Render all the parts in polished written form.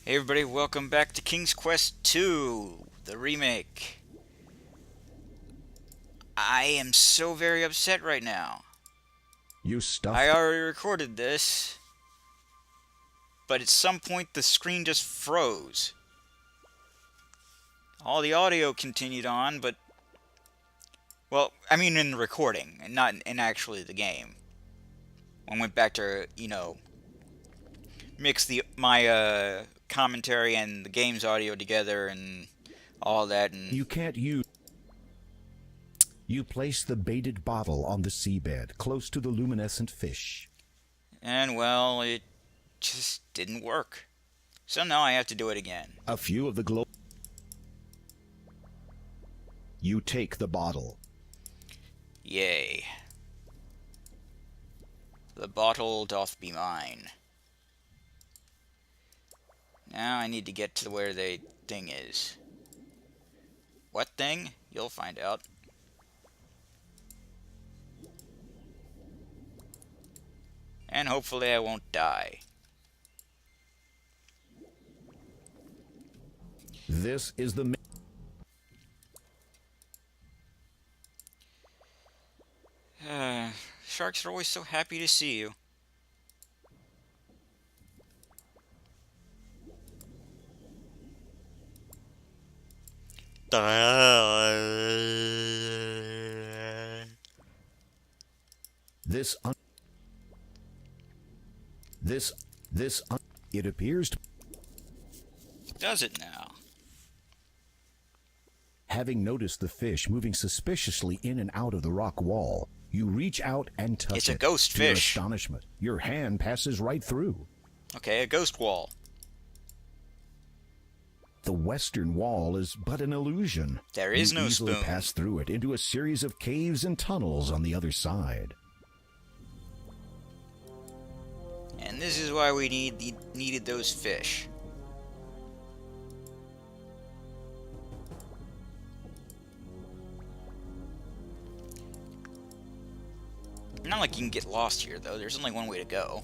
Hey everybody, welcome back to King's Quest II, the remake. I am so very upset right now. You I stuffed. already recorded this, but at some point the screen just froze. All the audio continued on, but... Well, I mean in the recording, and not in actually the game. I went back to, mix my commentary and the game's audio together and all that, and... You can't use. You place the baited bottle on the seabed, close to the luminescent fish. And, well, it just didn't work. So now I have to do it again. A few of the glow. You take the bottle. Yay. The bottle doth be mine. Now I need to get to where the thing is. What thing? You'll find out. And hopefully I won't die. This is the. Sharks are always so happy to see you. This. It appears to. Does it now? Having noticed the fish moving suspiciously in and out of the rock wall, you reach out and touch it. It's a ghost To your fish. astonishment, your hand passes right through. Okay, a ghost wall. The western wall is but an illusion. There is You no easily spoon. pass through it into a series of caves and tunnels on the other side. And this is why we needed those fish. Not like you can get lost here, though. There's only one way to go.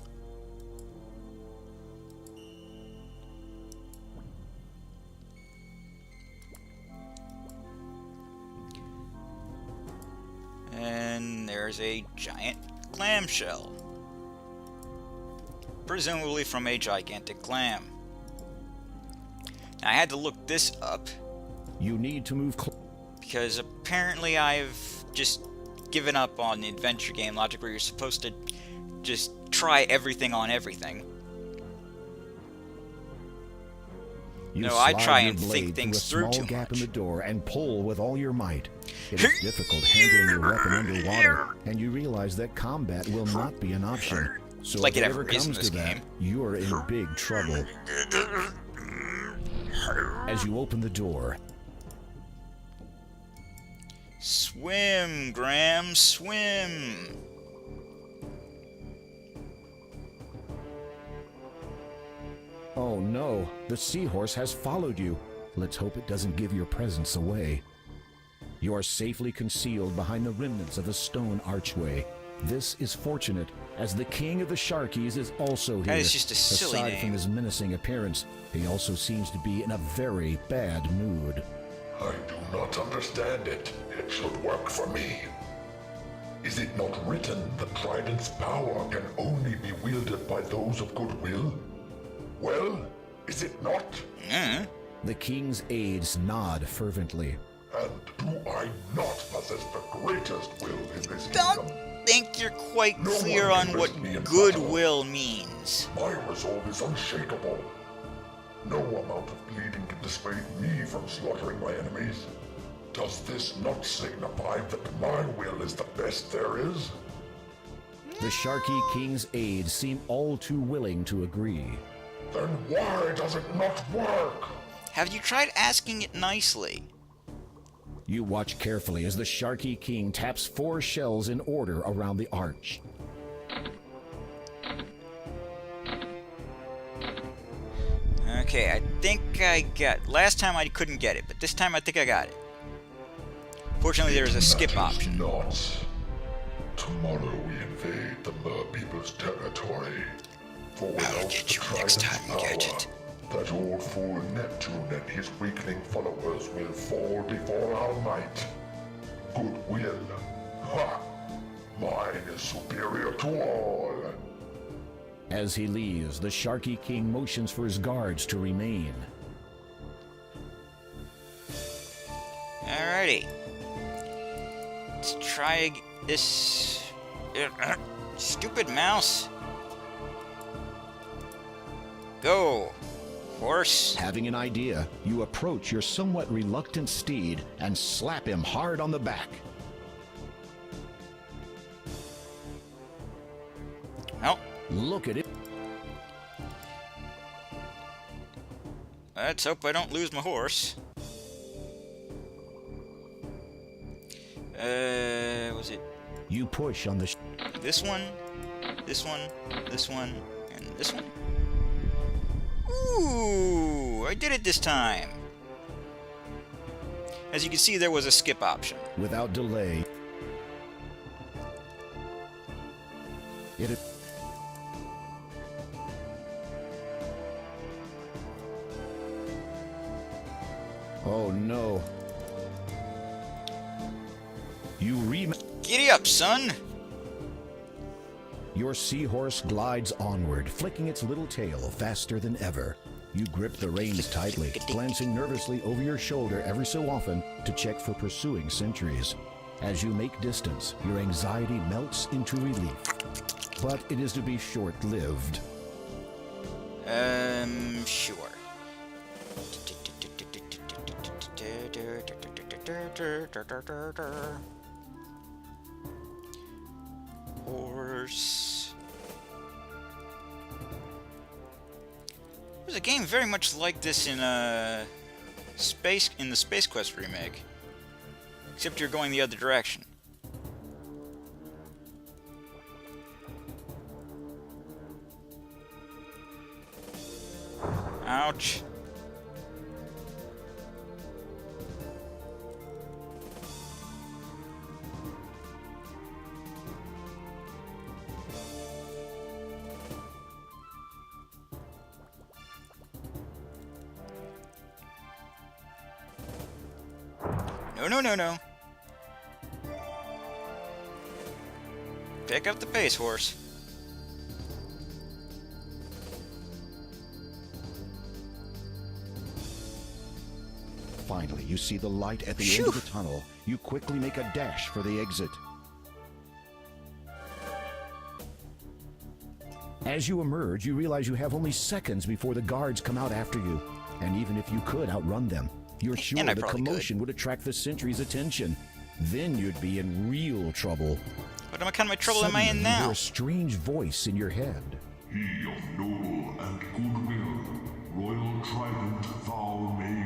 And there's a giant clamshell. Presumably from a gigantic clam. Now, I had to look this up You need to move because apparently I've just given up on the adventure game logic where you're supposed to just try everything on everything. You No, I slide try your and blade think things through through a small too gap much. in the door and pull with all your might. It is difficult handling your weapon underwater, and you realize that combat will not be an option. So Like if it it ever ever is in comes this to that, game. you're in big trouble. As you open the door, Swim, Graham, swim! oh no, the seahorse has followed you. Let's hope it doesn't give your presence away. You are safely concealed behind the remnants of a stone archway. This is fortunate, as the king of the Sharkies is also here. That is just a silly Aside name. from his menacing appearance, he also seems to be in a very bad mood. I do not understand it. It should work for me. Is it not written that Trident's power can only be wielded by those of goodwill? Well, is it not? The king's aides nod fervently. And do I not possess the greatest will in this Don't kingdom? think you're quite No clear one on can what resist me in goodwill means. My resolve is unshakable. No amount of bleeding can dissuade me from slaughtering my enemies. Does this not signify that my will is the best there is? The Sharky king's aides seem all too willing to agree. Then why does it not work? Have you tried asking it nicely? You watch carefully as the Sharky king taps 4 shells in order around the arch. Okay, I think I got... Last time I couldn't get it, but this time I think I got it. Fortunately, there is a skip Matters option. not. Tomorrow we invade the Mer people's territory. For I'll without get the you next Trident's time, power, Gadget. That old fool Neptune and his weakling followers will fall before our might. Goodwill. Ha! Mine is superior to all. As he leaves, the Sharky King motions for his guards to remain. Alrighty. Let's try this... stupid mouse. Go, horse. Having an idea, you approach your somewhat reluctant steed and slap him hard on the back. Well, Look at it. let's hope I don't lose my horse. Was it You push on the this one, this one, this one, and this one? Ooh, I did it this time. As you can see, there was a skip option. without delay. It Oh no. You Giddy up, son! Your seahorse glides onward, flicking its little tail faster than ever. You grip the reins tightly, glancing nervously over your shoulder every so often to check for pursuing sentries. As you make distance, your anxiety melts into relief. But it is to be short-lived. Sure. Horse. There's a game very much like this in the Space Quest remake, except you're going the other direction. Ouch. No. Pick up the pace, horse. Finally, you see the light at the end of the tunnel. You quickly make a dash for the exit. As you emerge, you realize you have only seconds before the guards come out after you. And even if you could outrun them, you're sure And I the probably commotion would attract the sentry's attention. Then you'd be in real trouble. What kind of trouble am I in Suddenly, you now? hear a strange voice in your head. He of noble and goodwill, royal trident thou may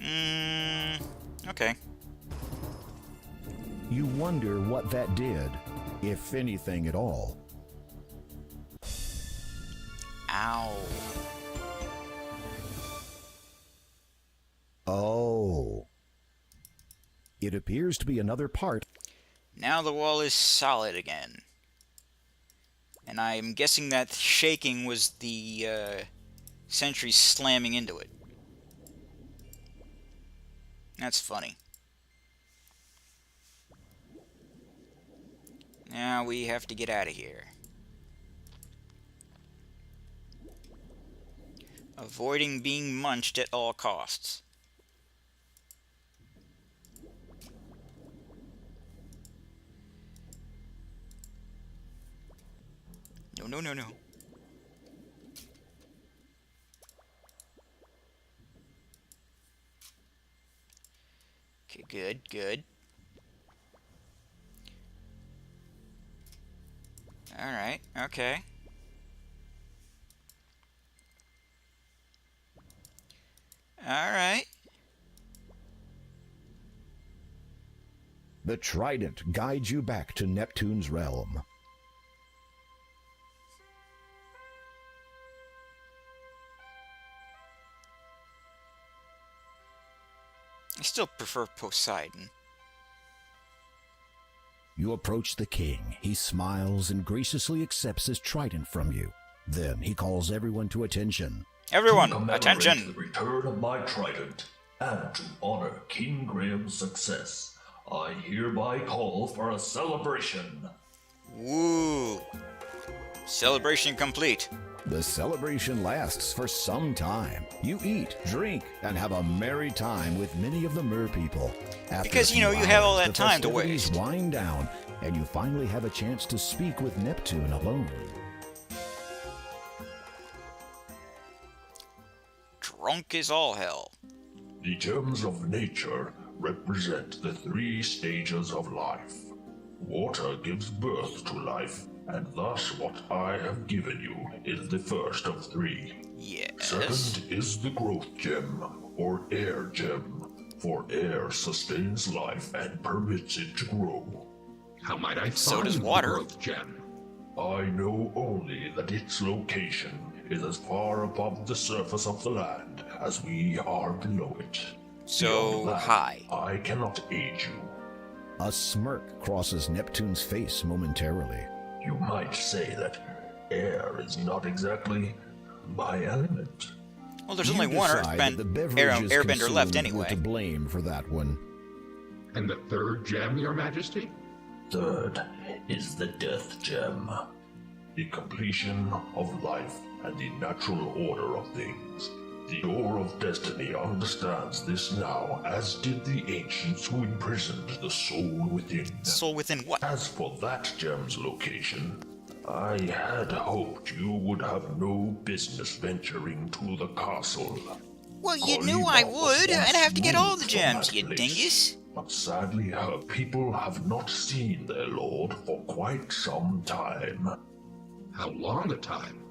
wield. Okay. You wonder what that did, if anything at all. Ow. Oh. It appears to be another part. Now the wall is solid again. And I'm guessing that shaking was the sentry slamming into it. That's funny. Now we have to get out of here. Avoiding being munched at all costs. No. Okay, good. Alright, okay. Alright. The trident guides you back to Neptune's realm. I still prefer Poseidon. You approach the king. He smiles and graciously accepts his trident from you. Then he calls everyone to attention. Everyone, to commemorate attention! the return of my trident, and to honor King Graham's success, I hereby call for a celebration. Woo! Celebration complete. The celebration lasts for some time. You eat, drink, and have a merry time with many of the mer people. After Because, a you know, few you have all hours, that the time to festivities waste. wind down, and you finally have a chance to speak with Neptune alone. Drunk as all hell. The gems of nature represent the 3 stages of life. Water gives birth to life, and thus what I have given you is the first of 3. Yes. Second is the growth gem, or air gem, for air sustains life and permits it to grow. How might I So find does the water. growth gem? I know only that its location is as far above the surface of the land as we are below it. So Beyond that, high. I cannot aid you. A smirk crosses Neptune's face momentarily. You might say that air is not exactly my element. Well, there's You only one decide that the beverages airbender left consumed were anyway. to blame for that one. And the third gem, Your Majesty? Third is the death gem. The completion of life and the natural order of things. The Door of Destiny understands this now, as did the ancients who imprisoned the soul within. Soul within what? As for that gem's location, I had hoped you would have no business venturing to the castle. Well, you knew I Kalima was would. I'd once have to get all the moved from gems, that you place, dingus. But sadly, her people have not seen their lord for quite some time. How long a time?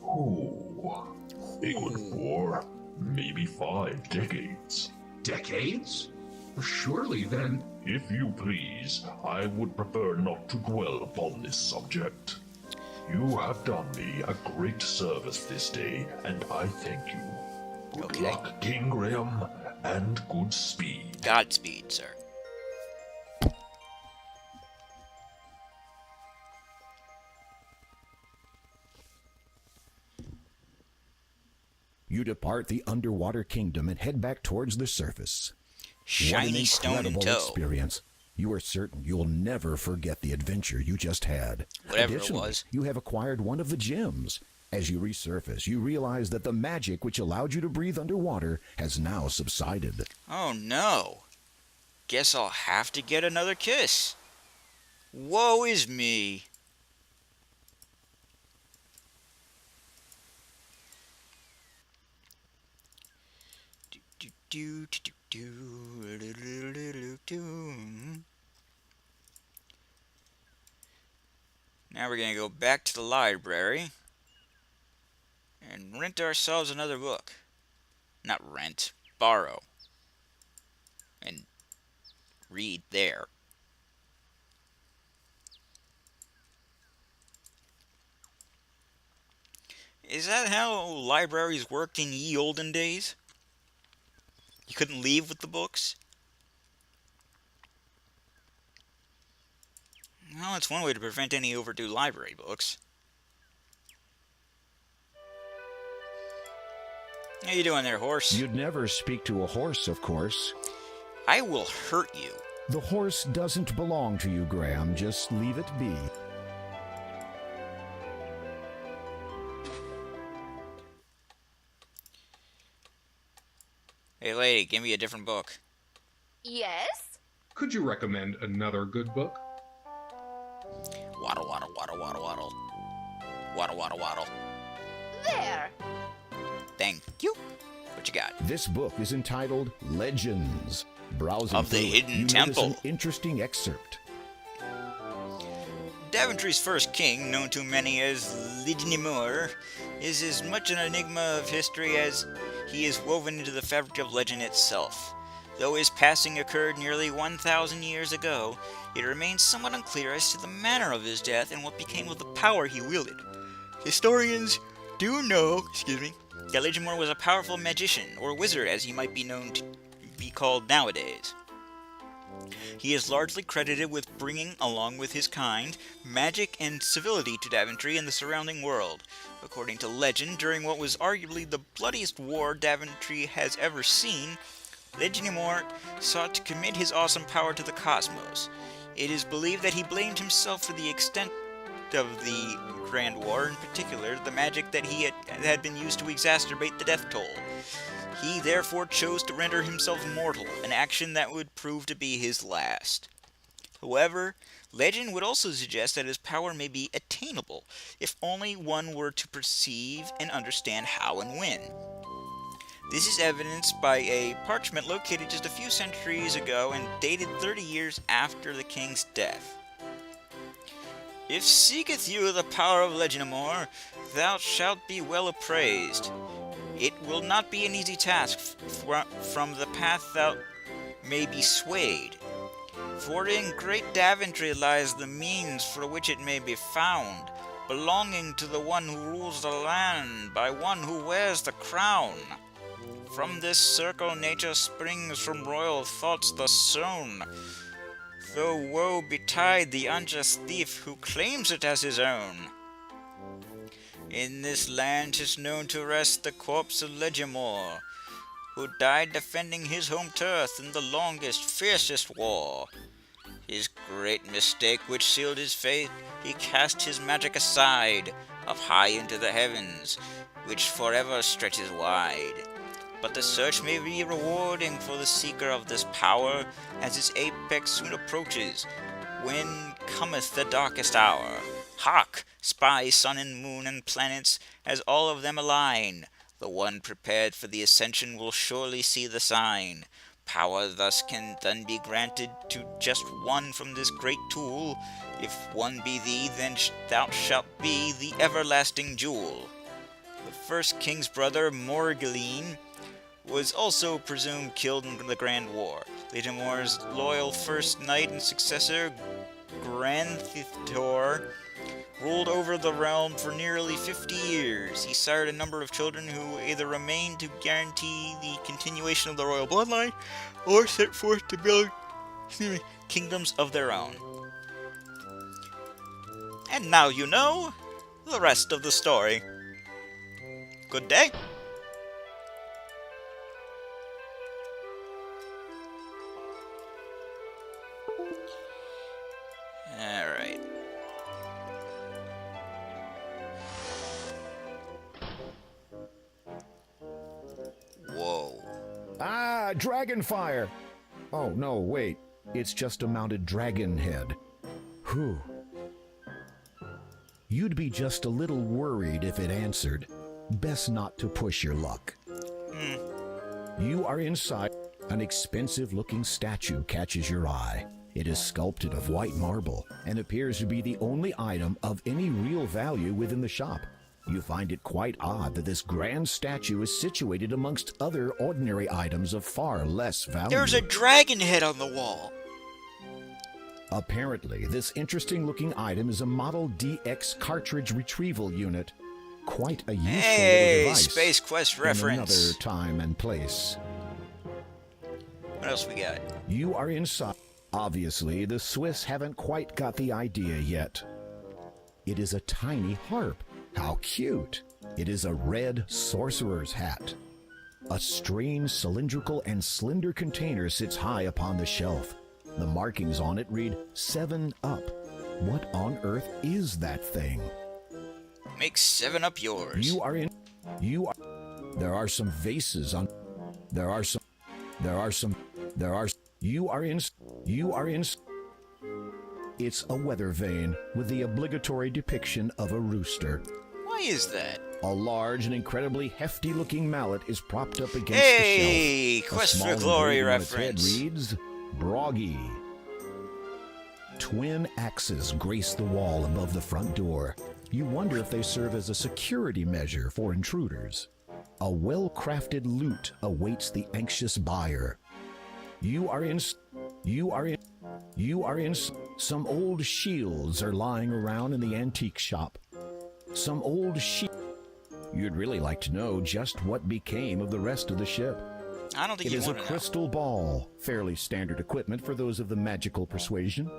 Oh, a good 4, maybe 5 decades. Decades? Surely then. If you please, I would prefer not to dwell upon this subject. You have done me a great service this day, and I thank you. Good Okay. luck, King Graham, and good speed. Godspeed, sir. You depart the underwater kingdom and head back towards the surface. What an Shiny stone in incredible tow. experience. You are certain you'll never forget the adventure you just had. Whatever it Additionally, was. you have acquired one of the gems. As you resurface, you realize that the magic which allowed you to breathe underwater has now subsided. Oh no. Guess I'll have to get another kiss. Woe is me. Now we're gonna go back to the library and rent ourselves another book. Not rent, borrow. And read there. Is that how libraries worked in ye olden days? You couldn't leave with the books? Well, it's one way to prevent any overdue library books. How you doing there, horse? You'd never speak to a horse, of course. I will hurt you. The horse doesn't belong to you, Graham. Just leave it be. Hey, lady, give me a different book. Yes? Could you recommend another good book? Waddle, waddle, waddle, waddle, waddle. Waddle, waddle, waddle. There! Thank you. What you got? This book is entitled Legends. Browsing Of the through it, Hidden you notice Temple. an interesting excerpt. Daventry's first king, known to many as Lidnimur, is as much an enigma of history as he is woven into the fabric of legend itself. Though his passing occurred nearly 1,000 years ago, it remains somewhat unclear as to the manner of his death and what became of the power he wielded. Historians do know, that Lidnimur was a powerful magician, or wizard as he might be known to be called nowadays. He is largely credited with bringing, along with his kind, magic and civility to Daventry and the surrounding world. According to legend, during what was arguably the bloodiest war Daventry has ever seen, Legionnaire sought to commit his awesome power to the cosmos. It is believed that he blamed himself for the extent of the Grand War, in particular the magic that he had been used to exacerbate the death toll. He therefore chose to render himself mortal, an action that would prove to be his last. However, legend would also suggest that his power may be attainable, if only one were to perceive and understand how and when. This is evidenced by a parchment located just a few centuries ago and dated 30 years after the king's death. If seeketh you the power of Legionnaire, thou shalt be well appraised. It will not be an easy task, from the path thou may be swayed. For in great Daventry lies the means for which it may be found, belonging to the one who rules the land, by one who wears the crown. From this circle nature springs, from royal thoughts the sown. Though woe betide the unjust thief who claims it as his own. In this land 'tis known to rest the corpse of Legionnaire, who died defending his home turf in the longest, fiercest war. His great mistake which sealed his fate, he cast his magic aside, up high into the heavens, which forever stretches wide. But the search may be rewarding for the seeker of this power, as its apex soon approaches, when cometh the darkest hour. Hark! Spy sun and moon and planets, as all of them align. The one prepared for the ascension will surely see the sign. Power thus can then be granted to just one from this great tool. If one be thee, then thou shalt be the everlasting jewel. The first king's brother, Morgellin, was also presumed killed in the Grand War. Legionnaire's loyal first knight and successor, Granthithor, ruled over the realm for nearly 50 years. He sired a number of children who either remained to guarantee the continuation of the royal bloodline, or set forth to build kingdoms of their own. And now you know the rest of the story. Good day. Alright. Whoa. Ah, dragonfire! Oh, no, wait. It's just a mounted dragon head. Whew. You'd be just a little worried if it answered. Best not to push your luck. You are inside. An expensive-looking statue catches your eye. It is sculpted of white marble and appears to be the only item of any real value within the shop. You find it quite odd that this grand statue is situated amongst other ordinary items of far less value. There's a dragon head on the wall. Apparently, this interesting-looking item is a Model DX cartridge retrieval unit. Quite a useful little device. Space Quest reference. In another time and place. What else we got? You are inside. Obviously, the Swiss haven't quite got the idea yet. It is a tiny harp. How cute! It is a red sorcerer's hat. A strange cylindrical and slender container sits high upon the shelf. The markings on it read 7 Up. What on earth is that thing? Make 7 Up yours. There are some vases on. It's a weather vane with the obligatory depiction of a rooster. Why is that? A large and incredibly hefty-looking mallet is propped up against the Hey, shelf. Quest A for small Glory engraving on its reference. head reads, Broggy. Twin axes grace the wall above the front door. You wonder if they serve as a security measure for intruders. A well-crafted loot awaits the anxious buyer. Some old shields are lying around in the antique shop. You'd really like to know just what became of the rest of the ship. I don't think It you is a want to know. crystal ball, fairly standard equipment for those of the magical persuasion.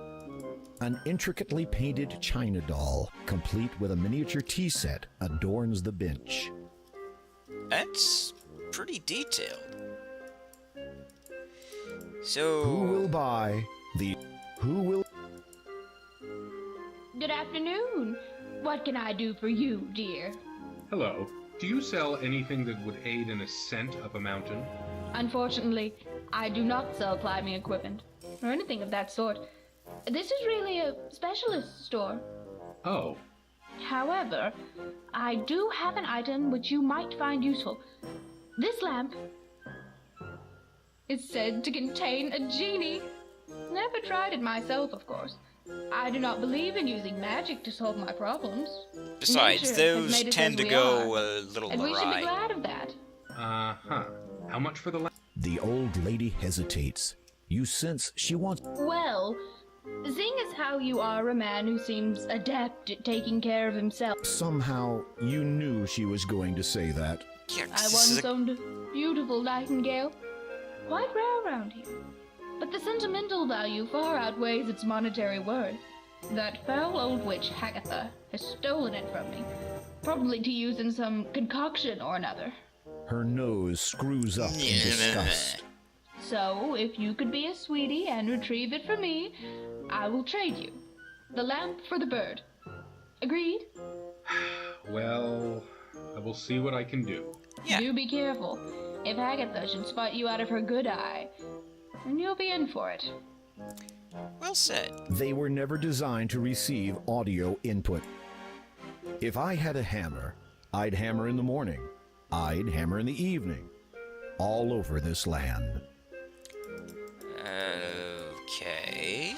An intricately painted china doll, complete with a miniature tea set, adorns the bench. That's pretty detailed. Who will So, buy the... Who will... Good afternoon. What can I do for you, dear? Hello. Do you sell anything that would aid in ascent of a mountain? Unfortunately, I do not sell climbing equipment or anything of that sort. This is really a specialist store. Oh, However, I do have an item which you might find useful. This lamp is said to contain a genie. Never tried it myself, of course. I do not believe in using magic to solve my problems. besides, Nature has those made us tend as to we go are, a little and we should be awry. glad of that. uh-huh. How much for the The old lady hesitates. You sense she wants... Well, seeing as how you are a man who seems adept at taking care of himself, Somehow, you knew she was going to say that. Yeah, 'cause I this is once owned a beautiful nightingale, quite rare around here. But the sentimental value far outweighs its monetary worth. That foul old witch Hagatha has stolen it from me, probably to use in some concoction or another. Her nose screws up in disgust. So, if you could be a sweetie and retrieve it for me, I will trade you. The lamp for the bird. Agreed? Well, I will see what I can do. Yeah. Do be careful. If Hagatha should spot you out of her good eye, then you'll be in for it. well said. They were never designed to receive audio input. If I had a hammer, I'd hammer in the morning. I'd hammer in the evening. All over this land. Okay.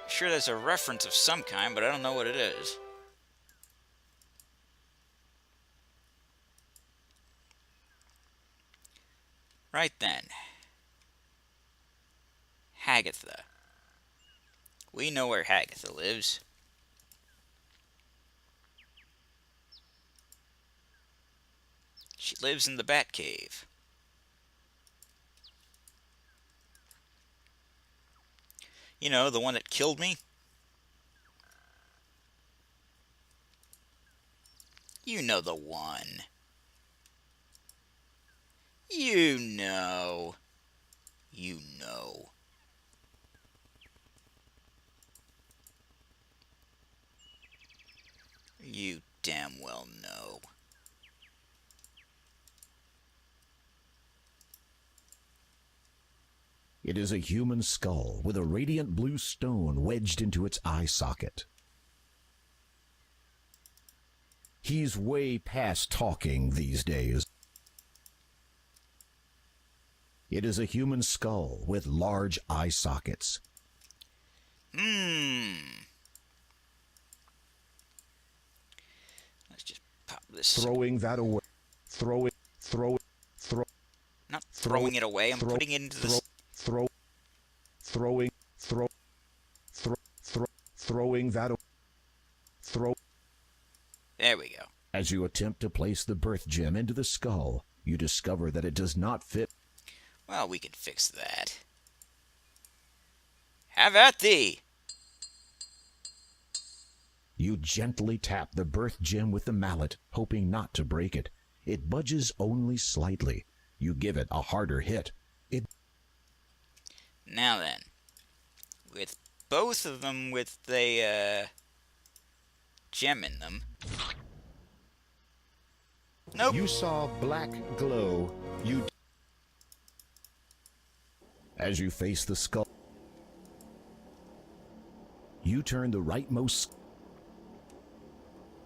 Sure, that's a reference of some kind, but I don't know what it is. Right then. Hagatha. We know where Hagatha lives. She lives in the Batcave. You know, the one that killed me? You know the one. You know. You know. You damn well know. It is a human skull with a radiant blue stone wedged into its eye socket. He's way past talking these days. It is a human skull with large eye sockets. Let's just pop this. Throwing that away. Throw it. Not throwing it away. I'm putting it into this. Throwing that away. There we go. As you attempt to place the birth gem into the skull, you discover that it does not fit. Well, we can fix that. Have at thee! You gently tap the birth gem with the mallet, hoping not to break it. It budges only slightly. You give it a harder hit. Now then, with both of them with the gem in them. Nope. You saw black glow. As you face the skull, you turn the rightmost.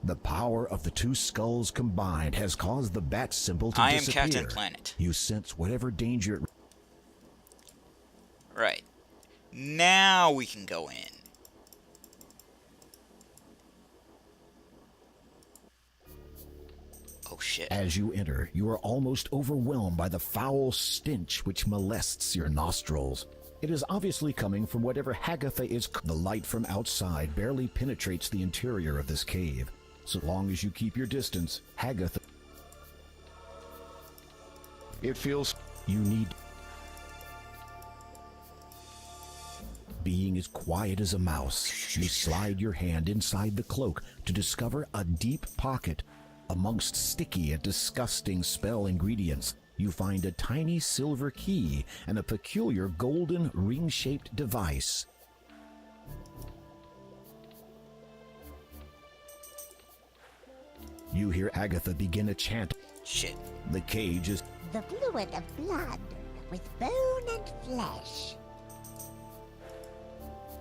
The power of the two skulls combined has caused the bat symbol to I am disappear. Captain Planet. You sense whatever danger it... Right. Now we can go in. Oh shit. As you enter, you are almost overwhelmed by the foul stench which molests your nostrils. It is obviously coming from whatever Hagatha is. The light from outside barely penetrates the interior of this cave. So long as you keep your distance, Hagatha... It feels you need. Being as quiet as a mouse, you slide your hand inside the cloak to discover a deep pocket. Amongst sticky and disgusting spell ingredients, you find a tiny silver key and a peculiar golden ring-shaped device. You hear Agatha begin a chant. Shit. The cage is The fluid of blood with bone and flesh.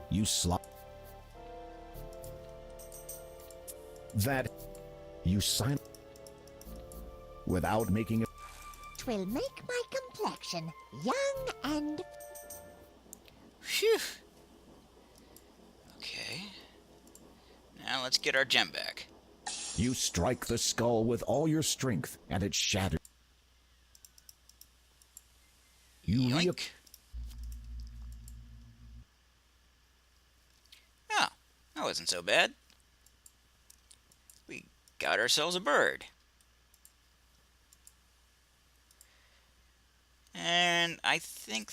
you slide. That you sign without making a. Twill make my complexion young and Phew. Okay. Now let's get our gem back. You strike the skull with all your strength, and it shatters. You Yoink. Oh, that wasn't so bad. We got ourselves a bird. And I think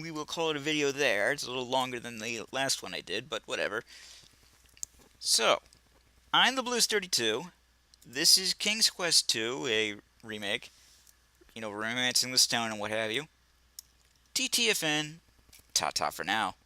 we will call it a video there. It's a little longer than the last one I did, but whatever. So, I'm the Blues32. This is King's Quest 2, a remake. You know, romancing the stone and what have you. TTFN. Ta-ta for now.